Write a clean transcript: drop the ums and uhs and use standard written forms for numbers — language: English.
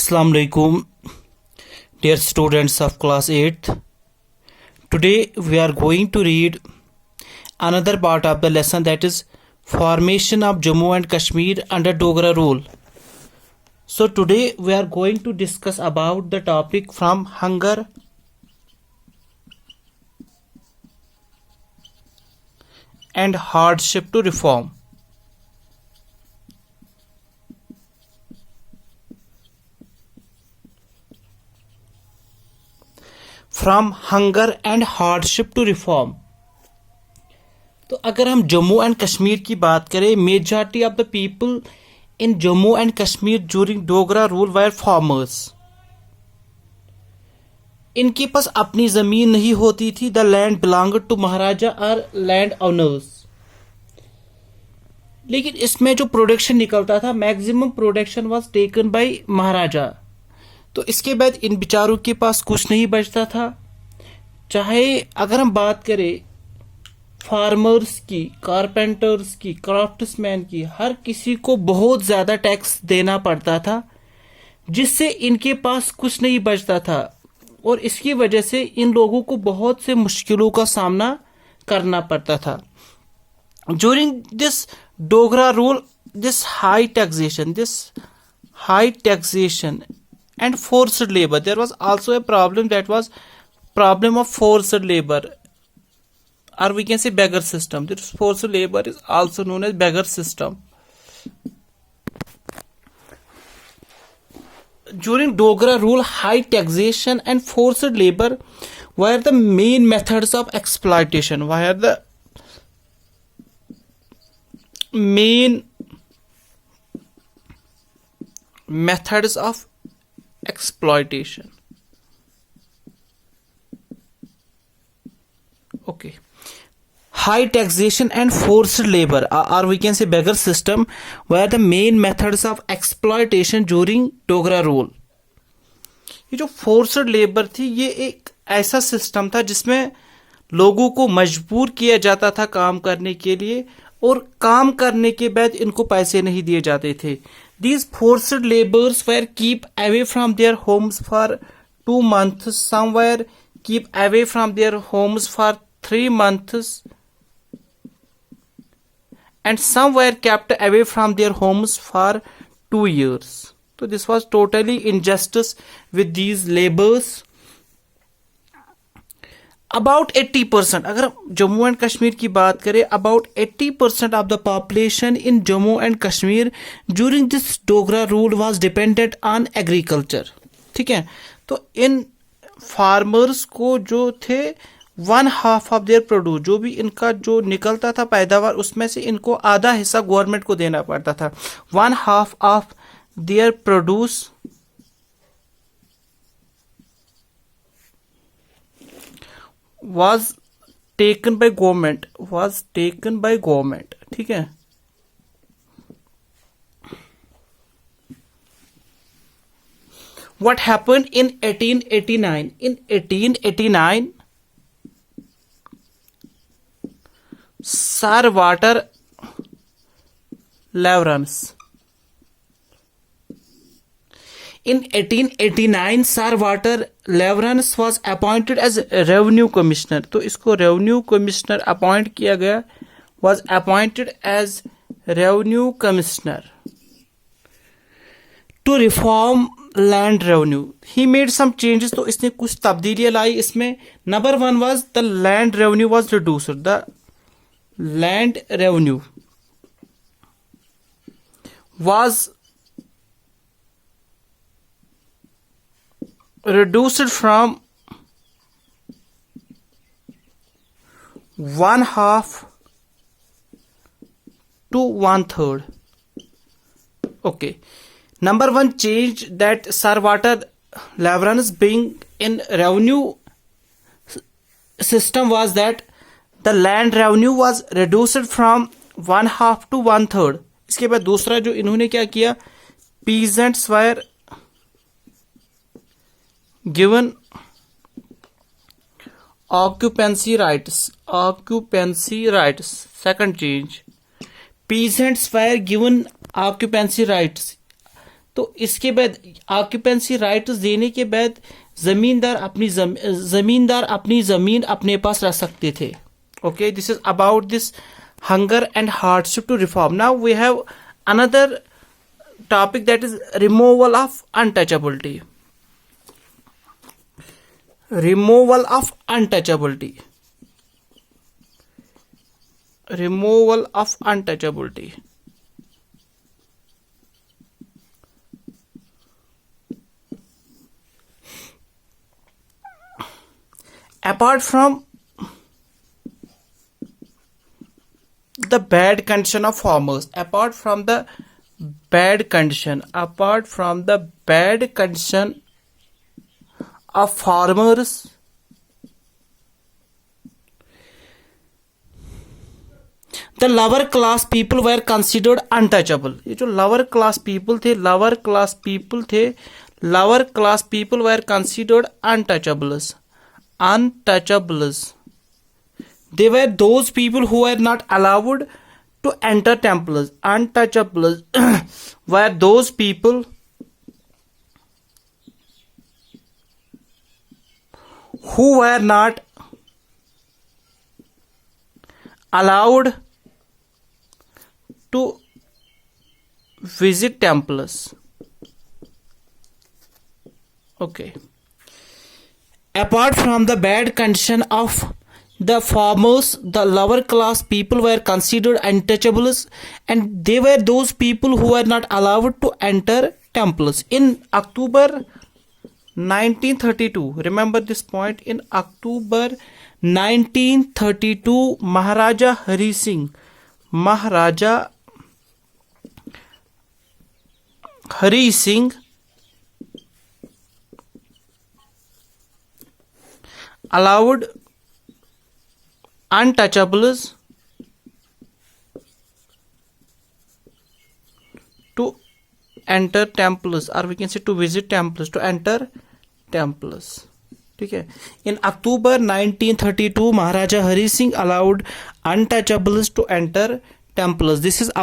Assalamu alaikum, dear students of class 8th. Today we are going to read another part of the lesson, that is formation of Jammu and Kashmir under Dogra rule. So today we are going to discuss about the topic from hunger and hardship to reform. From hunger and hardship to reform. तो अगर हम Jammu and Kashmir की बात करें, majority of the people in Jammu and Kashmir during Dogra rule were farmers. इनके पास अपनी जमीन नहीं होती थी। The land belong to maharaja और लैंड ओनर्स। लेकिन इसमें जो प्रोडक्शन निकलता था, maximum production was taken by maharaja. तो इसके बाद इन बेचारों के पास कुछ नहीं बचता था। चाहे अगर हम बात करें फार्मर्स की, कारपेंटर्स की, क्राफ्ट्समैन की, हर किसी को बहुत ज़्यादा टैक्स देना पड़ता था, जिससे इनके पास कुछ नहीं बचता था। और इसकी वजह से इन लोगों को बहुत से मुश्किलों का सामना करना पड़ता था। During this Dogra rule, this high taxation and forced labor, there was also a problem, that was problem of forced labor, or we can say beggar system. This forced labor is also known as beggar system. During Dogra rule, high taxation and forced labor were the main methods of exploitation. Were the main methods of exploitation. Okay. High taxation and forced labor, or we can say beggar system, were the main methods of exploitation during Dogra rule. ये जो forced labor थी, ये एक ऐसा system था जिसमें लोगों को मजबूर किया जाता था काम करने के लिए, और काम करने के बाद इनको पैसे नहीं दिए जाते थे। These forced laborers were kept away from their homes for 2 months. Some were kept away from their homes for 3 months, and some were kept away from their homes for 2 years. So this was totally injustice with these laborers. About 80%, अगर Jammu and Kashmir की बात करें, about 80% of the population in Jammu and Kashmir during this Dogra rule was dependent on agriculture. ठीक है, तो इन farmers को जो थे 1/2 ऑफ देयर प्रोड्यूस, जो भी इनका जो निकलता था पैदावार, उसमें से इनको आधा हिस्सा गवर्नमेंट को देना पड़ता था। 1/2 of their produce was taken by government, ठीक है। What happened in 1889? In 1889, Sir Walter Leverance. In 1889, Sir Walter Leverance was appointed as revenue commissioner. तो इसको revenue commissioner appoint किया गया, was appointed as revenue commissioner to reform land revenue. He made some changes. तो इसने कुछ तब्दीलियां लाई इसमें। Number 1 was the land revenue was reduced. The land revenue was reduced from 1/2 to 1/3. Okay. Number 1 change that Sir Walter Leverance bring in revenue system was that the land revenue was reduced from 1/2 to 1/3. इसके बाद दूसरा जो इन्होंने क्या किया, peasants were given occupancy rights. Second change, peasants were given occupancy rights. तो इसके बाद ऑक्यूपेंसी राइट्स देने के बाद जमींदार अपनी जमीन अपने पास रख सकते थे. Okay, this is about this hunger and hardship to reform. Now we have another topic, that is removal of untouchability. Removal of untouchability. Removal of untouchability. Apart from the bad condition of farmers, apart from the bad condition of farmers, the lower class people were considered untouchable. ये जो lower class people were considered untouchables. They were those people who were not allowed to enter temples. Untouchables were those people who were not allowed to visit temples. Okay. Apart from the bad condition of the farmers, the lower class people were considered untouchables, and they were those people who were not allowed to enter temples. In October 1932, remember this point, in October 1932, Maharaja Hari Singh allowed untouchables to enter temples, or we can say to visit temples, to enter temples. ठीक है. In October 1932, Maharaja Hari Singh allowed untouchables to enter temples. This is